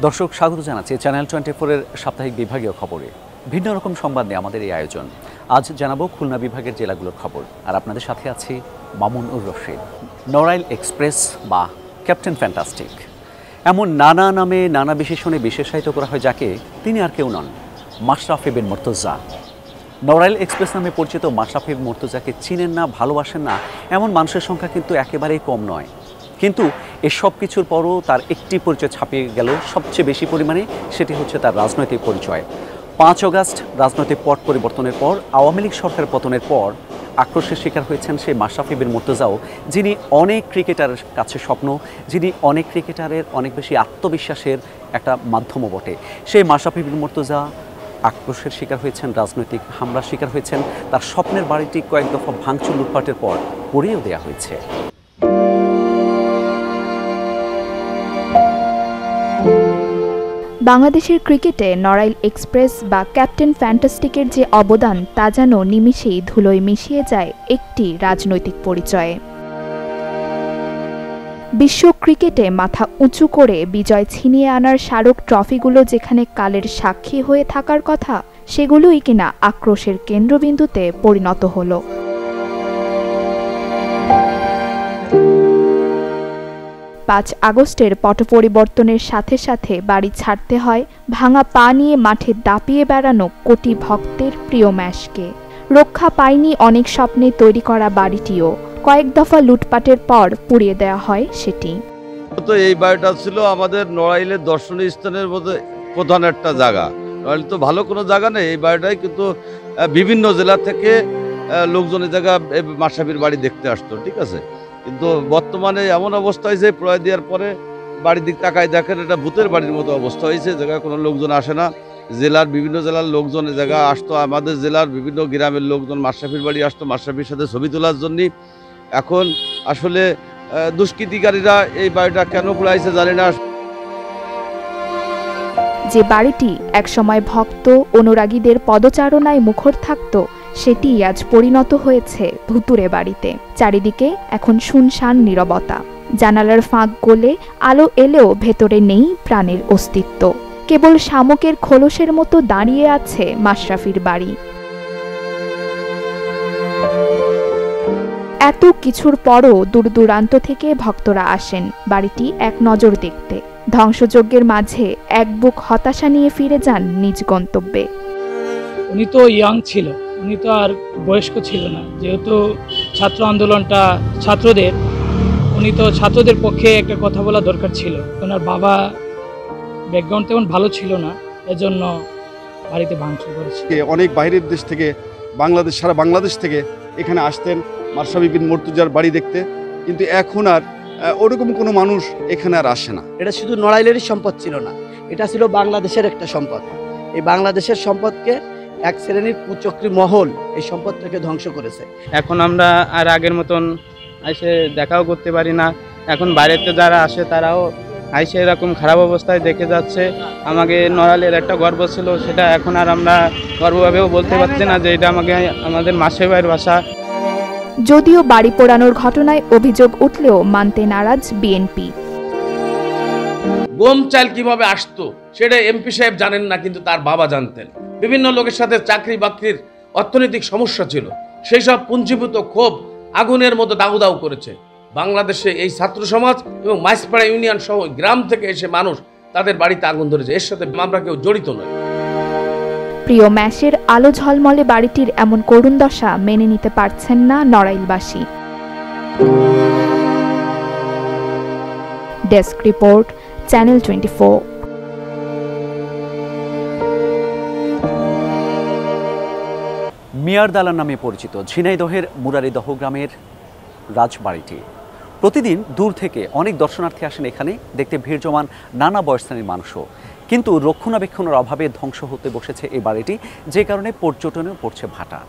দর্শক স্বাগত জানাচ্ছি চ্যানেল 24-এর সাপ্তাহিক বিভাগীয় খবরে। ভিন্ন রকম সংবাদ নিয়ে আমাদের এই আয়োজন। আজ জানাবো খুলনা বিভাগের জেলাগুলোর খবর, আর আপনাদের সাথে আছি মামুনুর রশিদ। নড়াইল এক্সপ্রেস বা ক্যাপ্টেন ফ্যান্টাস্টিক, এমন নানা নামে নানা বিশেষণে বিশেষায়িত করা হয় যাকে, তিনি আর কেউ নন, মাশরাফি বিন মুর্তজা। নড়াইল এক্সপ্রেস নামে পরিচিত মাশরাফি বিন মুর্তজাকে চিনেন না, ভালোবাসেন না এমন মানুষের সংখ্যা কিন্তু একেবারেই কম নয়। কিন্তু এসব কিছুর পরও তার একটি পরিচয় ছাপিয়ে গেল সবচেয়ে বেশি পরিমাণে, সেটি হচ্ছে তার রাজনৈতিক পরিচয়। 5 অগাস্ট রাজনৈতিক পট পরিবর্তনের পর, আওয়ামী লীগ সরকার পতনের পর আক্রোশের শিকার হয়েছেন সেই মাশরাফি বিন মুর্তজাও, যিনি অনেক ক্রিকেটারের কাছে স্বপ্ন, যিনি অনেক ক্রিকেটারের অনেক বেশি আত্মবিশ্বাসের একটা মাধ্যমও বটে। সেই মাশরাফি বিন মুর্তজা আক্রোশের শিকার হয়েছেন, রাজনৈতিক হামলার শিকার হয়েছেন। তার স্বপ্নের বাড়িটি কয়েক দফা ভাঙচুর লুটপাটের পর পুড়িয়েও দেওয়া হয়েছে। বাংলাদেশের ক্রিকেটে নড়াইল এক্সপ্রেস বা ক্যাপ্টেন ফ্যান্টাস্টিকের যে অবদান, তা যেন নিমিষেই ধুলোয় মিশিয়ে যায় একটি রাজনৈতিক পরিচয়ে। বিশ্ব ক্রিকেটে মাথা উঁচু করে বিজয় ছিনিয়ে আনার স্মারক ট্রফিগুলো যেখানে কালের সাক্ষী হয়ে থাকার কথা, সেগুলোই কিনা আক্রোশের কেন্দ্রবিন্দুতে পরিণত হলো। 5 আগস্টের পট পরিবর্তনের সাথে সাথে বাড়ি ছাড়তে হয় ভাঙা পা নিয়ে মাঠে দাপিয়ে বেড়ানো কোটি ভক্তের প্রিয় ম্যাচকে। রক্ষা পায়নি অনেক স্বপ্নে তৈরি করা বাড়িটিও, কয়েক দফা লুটপাটের পর পুড়িয়ে দেওয়া হয় সেটি। তো এই বাড়িটা ছিল আমাদের নড়াইলের দর্শনীয় স্থানের মধ্যে প্রধান একটা জায়গা। নড়াইল তো ভালো কোনো জায়গা নেই, এই বাড়িটাই কিন্তু বিভিন্ন জেলা থেকে লোকজন এই জায়গা মাশরাফির বাড়ি দেখতে আসতো, ঠিক আছে। কিন্তু বর্তমানে এমন অবস্থা হয়েছে, প্রয় দেওয়ার পরে বাড়ির দিক তাকায় দেখেন এটা ভূতের বাড়ির মতো অবস্থা হয়েছে। জায়গায় কোনো লোকজন আসে না। জেলার বিভিন্ন জেলার লোকজন এই জায়গা আসতো, আমাদের জেলার বিভিন্ন গ্রামের লোকজন মাশরাফির বাড়ি আসতো মাশরাফির সাথে ছবি তোলার জন্য। এখন আসলে দুষ্কৃতিকারীরা এই বাড়িটা কেন পুড়াইছে জানি না। যে বাড়িটি একসময় ভক্ত অনুরাগীদের পদচারণায় মুখর থাকত, সেটি আজ পরিণত হয়েছে ভুতুরে বাড়িতে। চারিদিকে এখন শুনশান নীরবতা। জানালার ফাঁক গলে আলো এলেও ভেতরে নেই প্রাণের অস্তিত্ব। কেবল শামুকের খোলসের মতো দাঁড়িয়ে আছে মাশরাফির বাড়ি। এত কিছুর পরও দূর দূরান্ত থেকে ভক্তরা আসেন বাড়িটি এক নজর দেখতে। ধ্বংসযজ্ঞের মাঝে এক বুক হতাশা নিয়ে ফিরে যান নিজ গন্তব্যে। উনি তো ইয়াং ছিল, উনি তো আর বয়স্ক ছিল না, যেহেতু ছাত্র আন্দোলনটা ছাত্রদের, উনি তো ছাত্রদের পক্ষে একটা কথা বলা দরকার ছিল। ওনার বাবা ব্যাকগ্রাউন্ড তেমন ভালো ছিল না, এজন্য বাড়িতে ভাঙচুর করেছে। অনেক বাইরের দেশ থেকে, বাংলাদেশ, সারা বাংলাদেশ থেকে এখানে আসতেন মাশরাফি বিন মুর্তজার বাড়ি দেখতে, কিন্তু এখন আর ওরকম কোনো মানুষ এখানে আর আসে না। এটা শুধু নড়াইলেরই সম্পদ ছিল না, এটা ছিল বাংলাদেশের একটা সম্পদ। এই বাংলাদেশের সম্পদকে এক শ্রেণীর কুচক্রী মহল এই সম্পদটাকে ধ্বংস করেছে। এখন আমরা আর আগের মতন এসে দেখাও করতে পারি না। এখন বাইরেতে যারা আসে তারাও আইসে এরকম খারাপ অবস্থায় দেখে যাচ্ছে। আমাকে নড়াইলের একটা গর্ব ছিল, সেটা এখন আর আমরা গর্বভাবেও বলতে পারছি না যে এটা আমাদের মাসির বাড়ির বাসা। যদিও বাড়ি পোড়ানোর ঘটনায় অভিযোগ উঠলেও মানতে নারাজ বিএনপি। গম চাল কিভাবে আসতো সেটা এমপি সাহেব জানেন না, কিন্তু তার বাবা জানতেন। বিভিন্ন লোকের সাথে চাকরি বাকরির অর্থনৈতিক সমস্যা ছিল, সেই সব পুঞ্জীভূত ক্ষোভ আগুনের মতো দাউ দাউ করেছে বাংলাদেশে। এই ছাত্র সমাজ এবং মাইসপাড়া ইউনিয়ন সহ গ্রাম থেকে এসে মানুষ তাদের বাড়িতে আগুন ধরেছে, এর সাথে আমরা কেউ জড়িত নয়। প্রিয় ম্যাচের আলো ঝলমলে বাড়িটির এমন করুণ দশা মেনে নিতে পারছেন না নড়াইলবাসী। Desk report, channel 24। মিয়ার দালান নামে পরিচিত ঝিনাইদহের মুরারিদহ গ্রামের রাজবাড়িটি, প্রতিদিন দূর থেকে অনেক দর্শনার্থী আসেন এখানে দেখতে, ভিড় জমান নানা বয়সশ্রেণীর মানুষও। কিন্তু রক্ষণাবেক্ষণের অভাবে ধ্বংস হতে বসেছে এই বাড়িটি, যে কারণে পর্যটনেও পড়ছে ভাটা।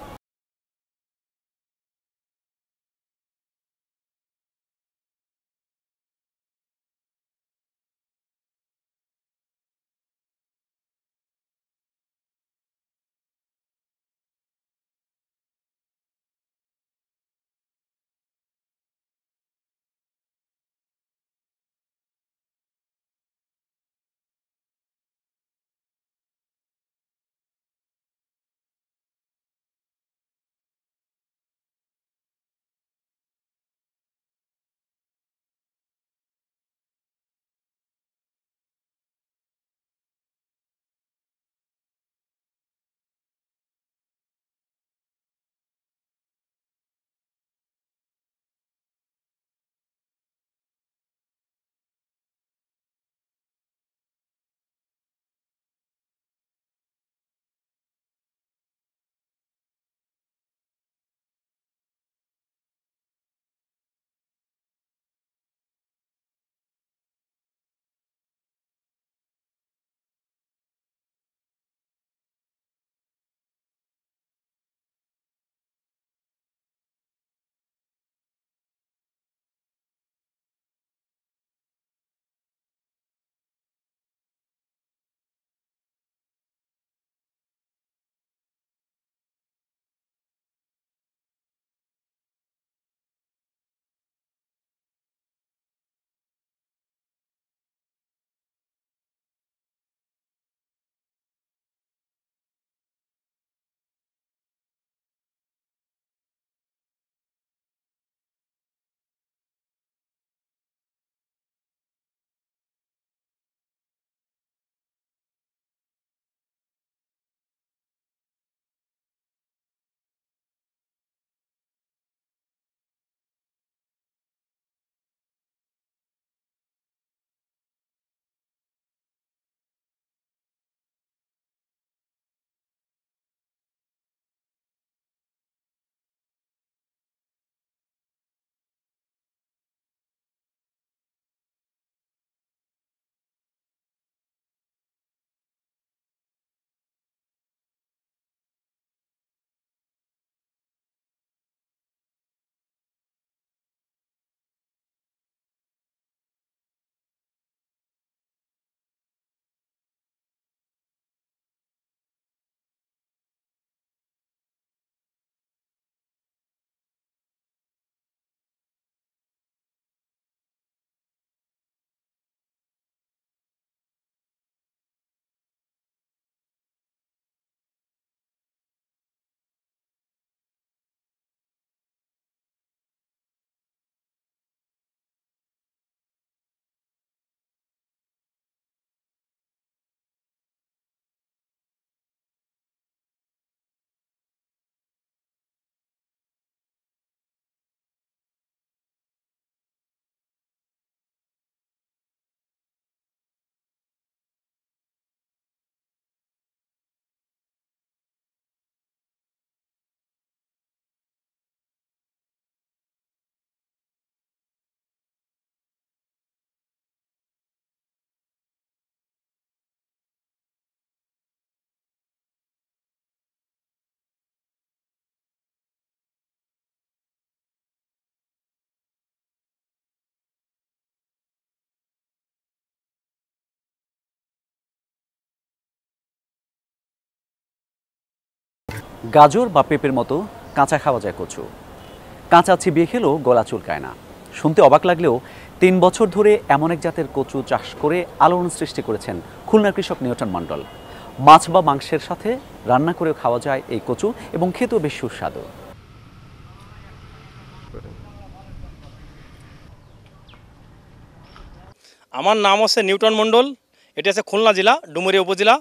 গাজর বা পেঁপের মতো কাঁচা খাওয়া যায় কচু। কাঁচা চিবিয়ে খেলেও গলা চুলকায় না। শুনতে অবাক লাগলেও ৩ বছর ধরে এমন এক জাতের কচু চাষ করে আলোড়ন সৃষ্টি করেছেন খুলনার কৃষক নিউটন মণ্ডল। মাছ বা মাংসের সাথে রান্না করেও খাওয়া যায় এই কচু এবং খেতেও বেশ সুস্বাদু। আমার নাম হচ্ছে নিউটন মণ্ডল। এটি আছে খুলনা জেলা ডুমুরিয়া উপজেলা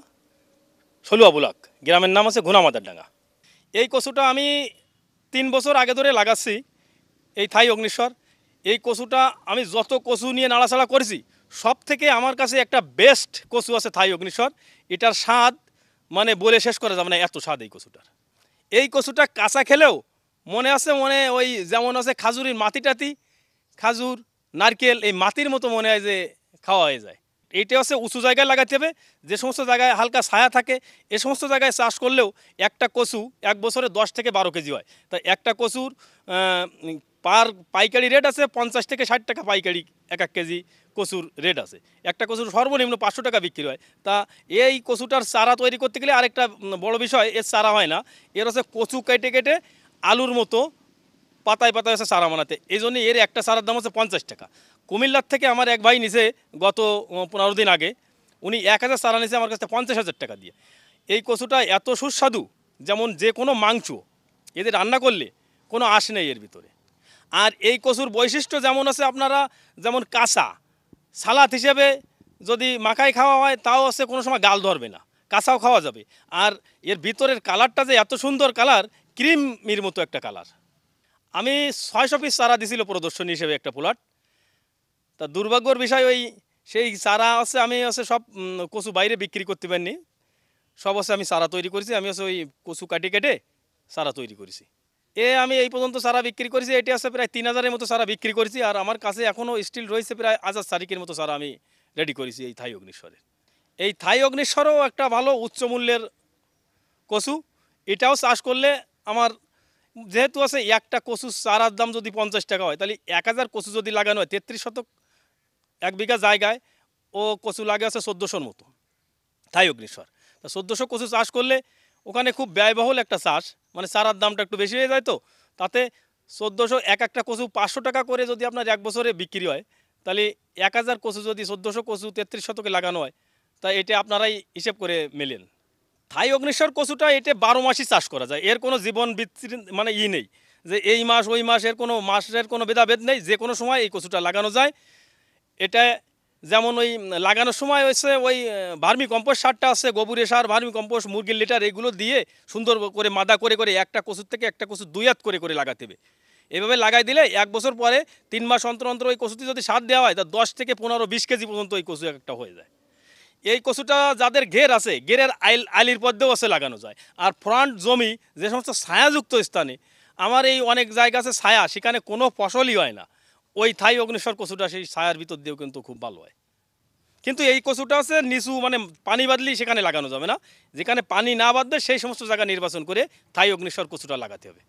সলুয়া ব্লক। গ্রামের নাম আছে ঘুনামাদারডাঙ্গা। এই কচুটা আমি 3 বছর আগে ধরে লাগাচ্ছি, এই থাই অগ্নিশ্বর। এই কচুটা আমি যত কচু নিয়ে নাড়াচাড়া করেছি সব থেকে আমার কাছে একটা বেস্ট কচু আছে থাই অগ্নিশ্বর। এটার স্বাদ মানে বলে শেষ করা যাবে না, এত স্বাদ এই কচুটার। এই কচুটা কাঁচা খেলেও মনে ওই যেমন আছে খাজুরের মাটি খাজুর নারকেল এই মাটির মতো মনে হয় যে খাওয়া হয়ে যায়। এইটা হচ্ছে উঁচু জায়গায় লাগাতে হবে, যে সমস্ত জায়গায় হালকা ছায়া থাকে এ সমস্ত জায়গায় চাষ করলেও একটা কচু 1 বছরে 10 থেকে 12 কেজি হয়। তাই একটা কচুর পার পাইকারি রেট আছে 50 থেকে 60 টাকা পাইকারি 1 কেজি কচুর রেট আছে। একটা কচুর সর্বনিম্ন 500 টাকা বিক্রি হয়। তা এই কচুটার চারা তৈরি করতে গেলে আরেকটা বড় বিষয়, এর চারা হয় না, এর হচ্ছে কচু কেটে আলুর মতো পাতায় হচ্ছে চারা বানাতে। এই জন্য এর একটা চারার দাম হচ্ছে 50 টাকা। কুমিল্লার থেকে আমার এক ভাই নিছে গত 15 দিন আগে, উনি 1000 চারা নিছে আমার কাছে 50,000 টাকা দিয়ে। এই কচুটা এত সুস্বাদু, যেমন যে কোনো মাংস এদের রান্না করলে কোনো আঁশ নেই এর ভিতরে। আর এই কচুর বৈশিষ্ট্য যেমন আছে, আপনারা যেমন কাঁচা সালাদ হিসেবে যদি মাখায় খাওয়া হয় তাও আছে কোনো সময় গাল ধরবে না, কাঁচাও খাওয়া যাবে। আর এর ভিতরের কালারটা যে এত সুন্দর কালার, ক্রিমের মতো একটা কালার। আমি 600 পিস চারা দিছিল প্রদর্শনী হিসেবে একটা প্লট। তা দুর্ভাগ্যর বিষয় ওই সেই চারা আছে আমি সব কচু বাইরে বিক্রি করতে পারিনি, সব আমি চারা তৈরি করেছি। আমি ওই কচু কেটে চারা তৈরি করেছি। আমি এই পর্যন্ত চারা বিক্রি করেছি, এটি আছে প্রায় 3000-এর মতো চারা বিক্রি করেছি। আর আমার কাছে এখনও স্টিল রয়েছে প্রায় 1000 চারিকের মতো চারা আমি রেডি করেছি এই থাই অগ্নিশ্বরের। এই থাই অগ্নিশ্বরও একটা ভালো উচ্চ মূল্যের কচু। এটাও চাষ করলে আমার যেহেতু আছে একটা কচু চারার দাম যদি 50 টাকা হয়, তাহলে 1000 কচু যদি লাগানো হয় 33 শতক 1 বিঘা জায়গায় ও কচু লাগে আছে 1400-র মতো থাই অগ্নিশ্বর। তা 1400 কচু চাষ করলে ওখানে খুব ব্যয়বহুল একটা চাষ, মানে চারার দামটা একটু বেশি হয়ে যায়। তো তাতে 1400 একটা কচু 500 টাকা করে যদি আপনার 1 বছরে বিক্রি হয়, তাহলে 1000 কচু যদি 1400 কচু 33 শতকে লাগানো হয়, তাই এটা আপনারাই হিসেব করে মেলেন। থাই অগ্নিশ্বর কচুটা এটা 12 মাসই চাষ করা যায়। এর কোনো জীবন বিচ্ছিন্ন মানে নেই যে এই মাস ওই মাস, এর কোনো মাসের কোনো ভেদাভেদ নেই, যে কোনো সময় এই কচুটা লাগানো যায়। এটা যেমন ওই লাগানোর সময় হচ্ছে ওই ভার্মি কম্পোস্ট সারটা আছে, গোবরের সার, ভার্মি কম্পোস্ট, মুরগির লিটার, এগুলো দিয়ে সুন্দর করে মাদা করে একটা কচুর থেকে একটা কচু 2 হাত করে লাগাতে হবে। এভাবে লাগাই দিলে 1 বছর পরে 3 মাস অন্তর ওই কচুটি যদি সার দেওয়া হয়, তা 10 থেকে 15-20 কেজি পর্যন্ত ওই কচু একটা হয়ে যায়। এই কচুটা যাদের ঘের আছে, ঘেরের আইলির পদ্মেও আছে লাগানো যায়। আর ফ্রন্ট জমি যে সমস্ত ছায়াযুক্ত স্থানে, আমার এই অনেক জায়গা আছে ছায়া, সেখানে কোনো ফসলই হয় না, ওই থাই অগ্নিশ্বর কচুটা সেই ছায়ার ভিতর দিয়েও কিন্তু খুব ভালো হয়। কিন্তু এই কচুটা আছে নিচু, মানে পানি বাদলেই সেখানে লাগানো যাবে না, যেখানে পানি না বাঁধবে সেই সমস্ত জায়গা নির্বাচন করে থাই অগ্নিশ্বর কচুটা লাগাতে হবে।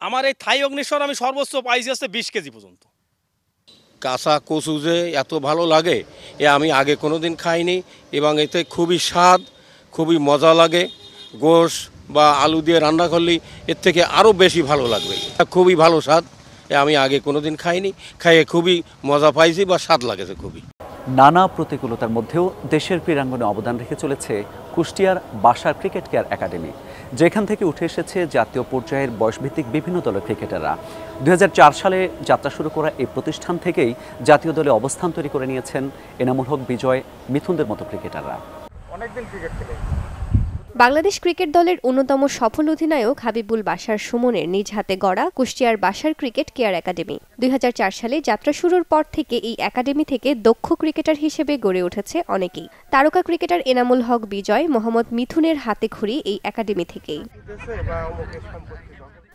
আমার এই থাই অগ্নিশ্বর আমি সর্বোচ্চ পাইছি আছে 20 কেজি পর্যন্ত। কাঁচা কচু যে এত ভালো লাগে আমি আগে কোনো দিন খাইনি, এবং এতে খুবই স্বাদ, খুবই মজা লাগে। গোশ বা আলু দিয়ে রান্না করলেই এর থেকে আরও বেশি ভালো লাগবে। খুবই ভালো স্বাদ, আমি আগে কোনো দিন খাইনি, খাইয়ে খুবই মজা পাইছি বা স্বাদ লাগেছে খুবই। নানা প্রতিকূলতার মধ্যেও দেশের ক্রীড়াঙ্গনে অবদান রেখে চলেছে কুষ্টিয়ার বাসার ক্রিকেট কেয়ার একাডেমি, যেখান থেকে উঠে এসেছে জাতীয় পর্যায়ের বয়সভিত্তিক বিভিন্ন দলের ক্রিকেটাররা। 2004 সালে যাত্রা শুরু করা এই প্রতিষ্ঠান থেকেই জাতীয় দলে অবস্থান তৈরি করে নিয়েছেন এনামুল হক, বিজয়, মিথুনদের মতো ক্রিকেটাররা। অনেকদিন ক্রিকেট খেলে বাংলাদেশ ক্রিকেট দলের অন্যতম সফল অধিনায়ক হাবিবুল বাশার সুমনের নিজ হাতে গড়া কুষ্টিয়ার বাসার ক্রিকেট কেয়ার একাডেমি 2004 সালে যাত্রা শুরুর পর থেকে এই একাডেমি থেকে দক্ষ ক্রিকেটার হিসেবে গড়ে উঠেছে অনেকেই। তারকা ক্রিকেটার এনামুল হক, বিজয়, মোহাম্মদ মিথুনের হাতে খড়ি এই একাডেমি থেকেই।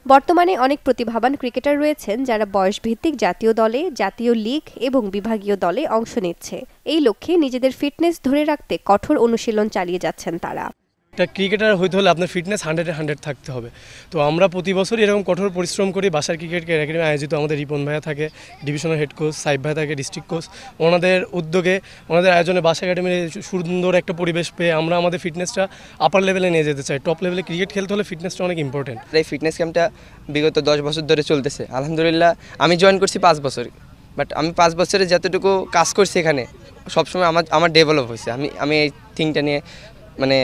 বর্তমানে অনেক প্রতিভাবান ক্রিকেটার রয়েছেন যারা বয়সভিত্তিক জাতীয় দলে, জাতীয় লীগ এবং বিভাগীয় দলে অংশ নিচ্ছে। এই লক্ষ্যে নিজেদের ফিটনেস ধরে রাখতে কঠোর অনুশীলন চালিয়ে যাচ্ছেন তারা। একটা ক্রিকেটার হইতে হলে আপনার ফিটনেস 100-100 থাকতে হবে। তো আমরা প্রতি বছর এরকম কঠোর পরিশ্রম করি। বাসার ক্রিকেট কেয়ার একাডেমি আয়োজিত আমাদের রিপন ভাইয়া থাকে, ডিভিশনাল হেড কোচ সাইফ ভাই থাকে, ডিস্ট্রিক্ট কোচ, ওনাদের উদ্যোগে ওনাদের আয়োজনে বাসা একাডেমির সুন্দর একটা পরিবেশ পেয়ে আমরা আমাদের ফিটনেসটা আপার লেভেলে নিয়ে যেতে চাই। টপ লেভেলে ক্রিকেট খেলতে হলে ফিটনেসটা অনেক ইম্পর্টেন্ট। এই ফিটনেস ক্যাম্পটা বিগত 10 বছর ধরে চলতেছে। আলহামদুলিল্লাহ আমি জয়েন করছি 5 বছর, বাট আমি 5 বছরে যতটুকু কাজ করছি এখানে সবসময় আমার ডেভেলপ হয়েছে। আমি এই থিংটা নিয়ে মানে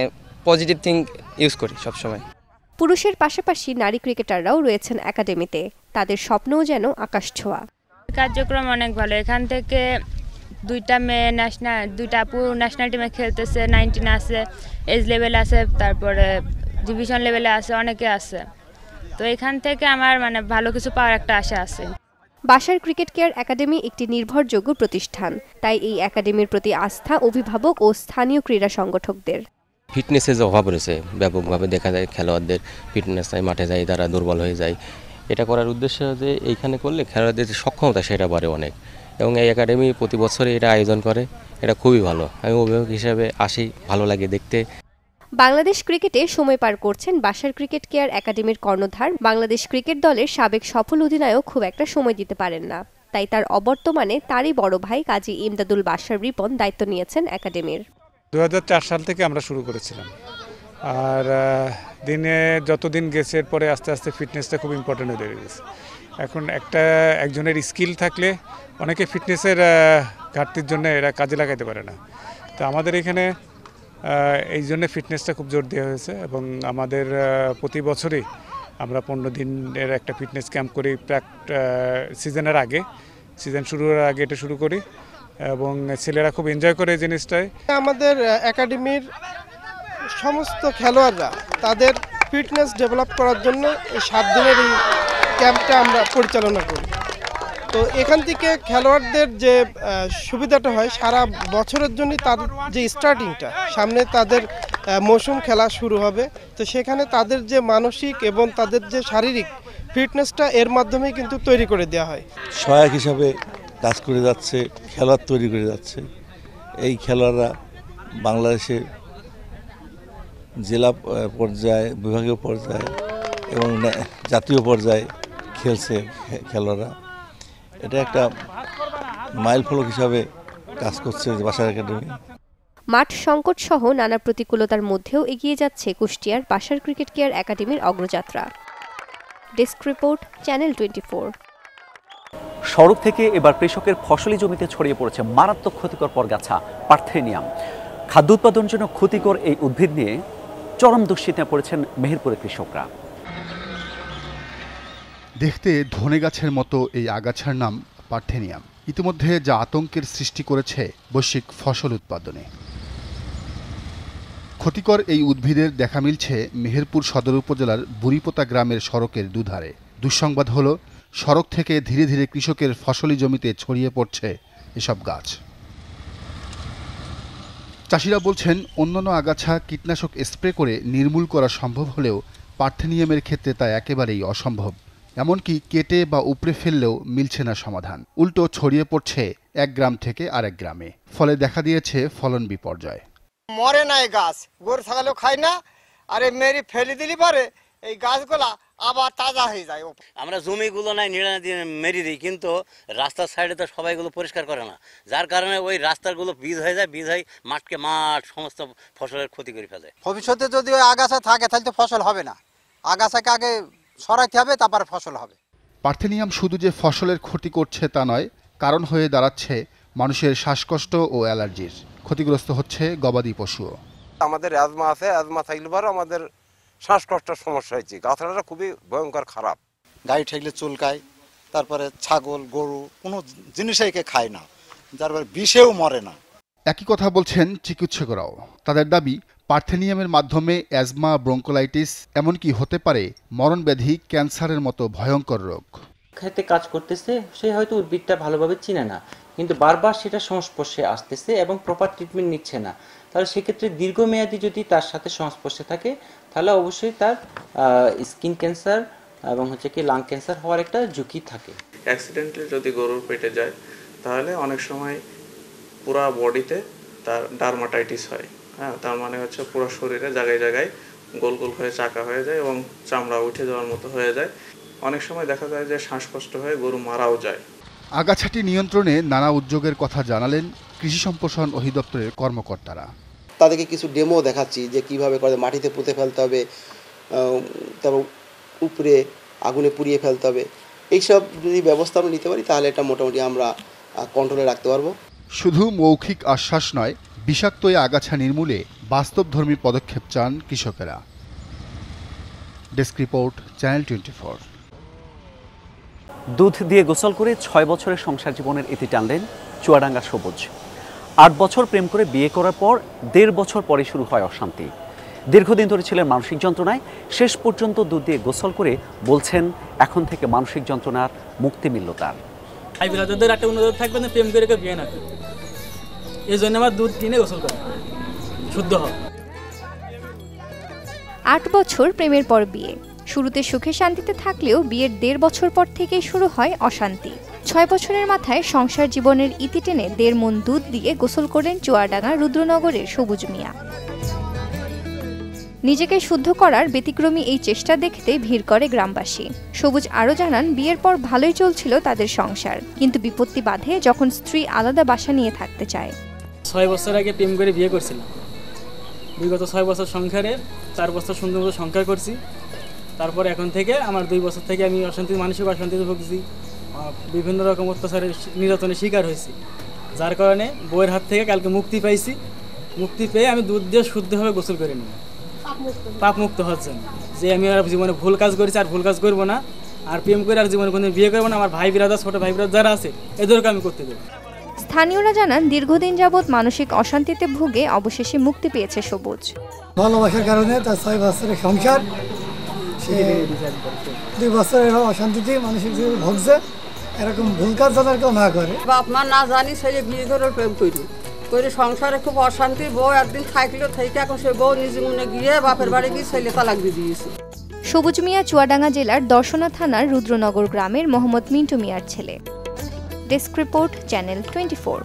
পজিটিভ থিং ইউজ করি সবসময়। পুরুষের পাশাপাশি নারী ক্রিকেটাররাও রয়েছেন একাডেমিতে, তাদের স্বপ্নও যেন আকাশ ছোঁয়া। কার্যক্রম অনেক ভালো। এখান থেকে 2টা মেয়ে ন্যাশনাল, 2টা আপু ন্যাশনাল টিমে খেলতেছে, 19 আছে, এজ লেভেল আছে, তারপরে ডিভিশন লেভেলে আছে, অনেকে আছে। তো এখান থেকে আমার মানে ভালো কিছু পাওয়ার একটা আশা আছে। বাসার ক্রিকেট কেয়ার একাডেমি একটি নির্ভরযোগ্য প্রতিষ্ঠান, তাই এই একাডেমির প্রতি আস্থা অভিভাবক ও স্থানীয় ক্রীড়া সংগঠকদের। ফিটনেসের যে অভাব রয়েছে, ব্যাপকভাবে দেখা যায় খেলোয়াড়দের ফিটনেস নাই, মাঠে যায় তারা দুর্বল হয়ে যায়। এটা করার উদ্দেশ্য যে এইখানে করলে খেলোয়াড়দের যে সক্ষমতা সেটা বাড়ে অনেক, এবং এই একাডেমি প্রতি বছরে এটা আয়োজন করে, এটা খুবই ভালো। আমি অভিভাবক হিসেবে আসি, ভালো লাগে দেখতে। বাংলাদেশ ক্রিকেটে সময় পার করছেন বাসার ক্রিকেট কেয়ার একাডেমির কর্ণধার বাংলাদেশ ক্রিকেট দলের সাবেক সফল অধিনায়ক খুব একটা সময় দিতে পারেন না, তাই তার অবর্তমানে তারই বড় ভাই কাজী ইমদাদুল বাশার রিপন দায়িত্ব নিয়েছেন একাডেমির। 2004 সাল থেকে আমরা শুরু করেছিলাম, আর দিনে যতদিন গেছে এরপরে আস্তে আস্তে ফিটনেসটা খুব ইম্পর্টেন্ট হয়ে গেছে। এখন একজনের স্কিল থাকলে অনেকে ফিটনেসের ঘাটতির জন্য এরা কাজে লাগাইতে পারে না। তো আমাদের এখানে এই জন্য ফিটনেসটা খুব জোর দেওয়া হয়েছে, এবং আমাদের প্রতি বছরই আমরা 15 দিনের একটা ফিটনেস ক্যাম্প করি। সিজনের আগে, সিজন শুরুর আগে এটা শুরু করি, এবং ছেলেরা খুব এনজয় করে এই জিনিসটাই। আমাদের একাডেমির সমস্ত খেলোয়াড়রা তাদের ফিটনেস ডেভেলপ করার জন্য এই 7 দিনের এই ক্যাম্পটা আমরা পরিচালনা করি। তো এখান থেকে খেলোয়াড়দের যে সুবিধাটা হয়, সারা বছরের জন্য তাদের যে স্টার্টিংটা, সামনে তাদের মৌসুম খেলা শুরু হবে, তো সেখানে তাদের যে মানসিক এবং তাদের যে শারীরিক ফিটনেসটা এর মাধ্যমে কিন্তু তৈরি করে দেওয়া হয়। সহায়ক হিসাবে কাজ করে যাচ্ছে, খেলোয়াড় তৈরি করে যাচ্ছে। এই খেলোয়াড়রা বাংলাদেশের জেলা পর্যায়ে, বিভাগীয় পর্যায়ে এবং জাতীয় পর্যায়ে খেলছে খেলোয়াড়রা। এটা একটা মাইল ফলক হিসাবে কাজ করছে বাসার একাডেমি। মাঠ সংকট সহ নানা প্রতিকূলতার মধ্যেও এগিয়ে যাচ্ছে কুষ্টিয়ার বাসার ক্রিকেট কেয়ার একাডেমির অগ্রযাত্রা। Desk report, channel 24। সড়ক থেকে এবার কৃষকের ফসলি জমিতে ছড়িয়ে পড়েছে মারাত্মক ক্ষতিকর পরগাছা পার্থেনিয়াম। খাদ্য উৎপাদনের জন্য ক্ষতিকর এই উদ্ভিদ নিয়ে চরম দুশ্চিন্তায় পড়েছেন মেহেরপুরের কৃষকরা। দেখতে ধনে গাছের মতো এই আগাছার নাম পার্থেনিয়াম। ইতিমধ্যে যা আতঙ্কের সৃষ্টি করেছে বৈশ্বিক ফসল উৎপাদনে। ক্ষতিকর এই উদ্ভিদের দেখা মিলছে মেহেরপুর সদর উপজেলার বুড়িপোতা গ্রামের সড়কের দুধারে। দুঃসংবাদ হলো, সড়ক থেকে ধীরে ধীরে কৃষকের ফসলি জমিতে ছড়িয়ে পড়ছে এসব গাছ। চাষিরা বলছেন, অন্যান্য আগাছা কীটনাশক স্প্রে করে নির্মূল করা সম্ভব হলেও পার্থেনিয়ামের ক্ষেত্রে তা একেবারেই অসম্ভব। এমনকি কেটে বা উপড়ে ফেললেও মিলছে না সমাধান, উল্টো ছড়িয়ে পড়ছে এক গ্রাম থেকে আরেক গ্রামে। ফলে দেখা দিয়েছে ফলন বিপর্যয়। মরে নাই গাছ, গরু ছাগলও খায় না, আরে মেরি ফেলে দিলি পারে এই গাছগুলা আবার তাজা হয়ে যায়। আমরা জমিগুলো নাই নিড়ানি দিয়ে মেরে দিই, কিন্তু রাস্তার সাইডে তো সবাইগুলো পরিষ্কার করে না, যার কারণে ওই রাস্তাগুলো বীজ হয়ে যায়, বীজ হয়ে মাঠ সমস্ত ফসলের ক্ষতি করে ফেলে। ভবিষ্যতে যদি ওই আগাছা থাকে তাহলে তো ফসল হবে না, আগাছাকে আগে সরাইতে হবে, তারপরে ফসল হবে। পার্থেনিয়াম শুধু যে ফসলের ক্ষতি করছে তা নয়, কারণ হয়ে দাঁড়াচ্ছে মানুষের শ্বাসকষ্ট ও অ্যালার্জির। ক্ষতিগ্রস্ত হচ্ছে গবাদি পশুও। আমাদের অ্যাজমা আছে, অ্যাজমা থাকলে পরে আমাদের শ্বাসকষ্টের সমস্যা হয়েছে। গাছটা খুবই ভয়ঙ্কর খারাপ। গাড়ি ঠেকলে চুলকায়, তারপরে ছাগল গরু কোনো জিনিসই খায় না, যার বিষেও মরে না। একই কথা বলছেন চিকিৎসকরাও। তাদের দাবি, পার্থেনিয়ামের মাধ্যমে অ্যাজমা, ব্রঙ্কোলাইটিস, এমনকি হতে পারে মরণব্যাধি, ক্যান্সারের মতো ভয়ঙ্কর রোগ। খেতে কাজ করতেছে, সে হয়তো উদ্ভিদটা ভালোভাবে চিনে না, কিন্তু বারবার সেটা সংস্পর্শে আসতেছে এবং প্রপার ট্রিটমেন্ট নিচ্ছে না। তাহলে সেক্ষেত্রে দীর্ঘমেয়াদী যদি তার সাথে সংস্পর্শে থাকে, তাহলে অবশ্যই তার স্কিন ক্যান্সার এবং লাং ক্যান্সার হওয়ার একটা ঝুঁকি থাকে। অ্যাক্সিডেন্টে যদি গরুর পেটে যায়, তাহলে অনেক সময় পুরা বডিতে তার ডার্মাটাইটিস হয়, হ্যাঁ, তার মানে হচ্ছে পুরো শরীরে জায়গায় জায়গায় গোল গোল হয়ে চাকা হয়ে যায় এবং চামড়া উঠে যাওয়ার মতো হয়ে যায়। অনেক সময় দেখা যায় যে শ্বাসকষ্ট হয়ে গরু মারাও যায়। আগাছাটি নিয়ন্ত্রণে নানা উদ্যোগের কথা জানালেন কৃষি সম্প্রসারণ অধিদপ্তরের কর্মকর্তারা। তাদেরকে কিছু ডেমো দেখাচ্ছি যে কিভাবে করে মাটিতে পুঁতে ফেলতে হবে, তারপর উপরে আগুনে পুড়িয়ে ফেলতে হবে। এইসব যদি ব্যবস্থা আমরা নিতে পারি তাহলে এটা মোটামুটি আমরা কন্ট্রোলে রাখতে পারবো। শুধু মৌখিক আশ্বাস নয়, বিষাক্ত এই আগাছা নির্মূলে বাস্তবধর্মী পদক্ষেপ চান কৃষকেরা। Desk report, channel 24। দুধ দিয়ে গোসল করে 6 বছরের সংসার জীবনের ইতি টানলেন চুয়াডাঙ্গা সবুজ। 8 বছর প্রেম করে বিয়ে করার পর 1.5 বছর পরে শুরু হয় অশান্তি। দীর্ঘদিন ধরে ছিলেন মানসিক যন্ত্রণায়, শেষ পর্যন্ত দুধ দিয়ে গোসল করে বলছেন এখন থেকে মানসিক যন্ত্রণার মুক্তি মিলল তার। একটা অনুরোধ থাকবে না, প্রেম করে বিয়ে না করে, এই জন্য আমার দুধ কিনে গোসল করে শুদ্ধ হয়। 8 বছর প্রেমের পর বিয়ে। শুরুতে সুখে শান্তিতে থাকলেও বিয়ের 1.5 বছর পর থেকেই শুরু হয় অশান্তি। 6 বছরের মাথায় সংসার জীবনের ইতি টেনে 1.5 মণ দুধ দিয়ে গোসল করেন চুয়াডাঙ্গা রুদ্রনগরের সবুজ মিয়া। নিজেকে শুদ্ধ করার ব্যতিক্রমী এই চেষ্টা দেখতে ভিড় করে গ্রামবাসী। সবুজ আরও জানান, বিয়ের পর ভালোই চলছিল তাদের সংসার, কিন্তু বিপত্তি বাধে যখন স্ত্রী আলাদা বাসা নিয়ে থাকতে চায়। 6 বছর আগে প্রেম করে বিয়ে করছিলাম। বিগত 6 বছর সংসারে 4 বছর সুন্দর মতো সংসার করছি। তারপর এখন থেকে আমার 2 বছর থেকে আমি মানসিক অশান্তিতে ভুগছি, বিভিন্ন রকম অত্যাচারের নির্যাতনের শিকার হয়েছি, যার কারণে বউয়ের হাত থেকে কালকে মুক্তি পাইছি। মুক্তি পেয়ে আমি দুধ দিয়ে শুদ্ধভাবে গোসল করে নিই, পাপ মুক্ত হচ্ছেন যে আমি আর জীবনে ভুল কাজ করেছি, আর ভুল কাজ করবো না, আর প্রেম করে আর জীবনে কোনো বিয়ে করবো না। আমার ভাই বিরাদার, ছোট ভাই বিরাদার যারা আছে এদেরকে আমি করতে দেবো। স্থানীয়রা জানান, দীর্ঘদিন যাবৎ মানসিক অশান্তিতে ভুগে অবশেষে মুক্তি পেয়েছে সবুজ। ভালোবাসার কারণে তার 6 বছরের সংসার, 2 বছরের অশান্তিতে মানসিক ভুগছে। এরকম ভুল কাজ যাতে কেউ না করে। বাপ মা না জানি ছেলে বিয়ে করে প্রেম করে সংসারে খুব অশান্তি। বউ একদিন থাকলো, থেকে এখন সে বউ নিজে মনে গিয়ে বাপের বাড়ি গিয়ে ছেলে তালাক দিয়ে দিয়েছে। সবুজ মিয়া চুয়াডাঙ্গা জেলার দর্শনা থানার রুদ্রনগর গ্রামের মোহাম্মদ মিন্টু মিয়ার ছেলে। Desk report, channel 24।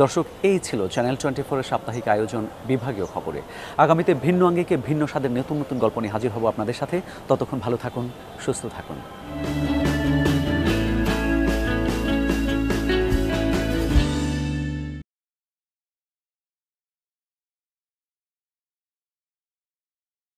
দর্শক, এই ছিল চ্যানেল 24-এর সাপ্তাহিক আয়োজন বিভাগীয় খবরে। আগামীতে ভিন্ন আঙ্গিকে ভিন্ন স্বাদের নতুন নতুন গল্প নিয়ে হাজির হব আপনাদের সাথে। ততক্ষণ ভালো থাকুন, সুস্থ থাকুন।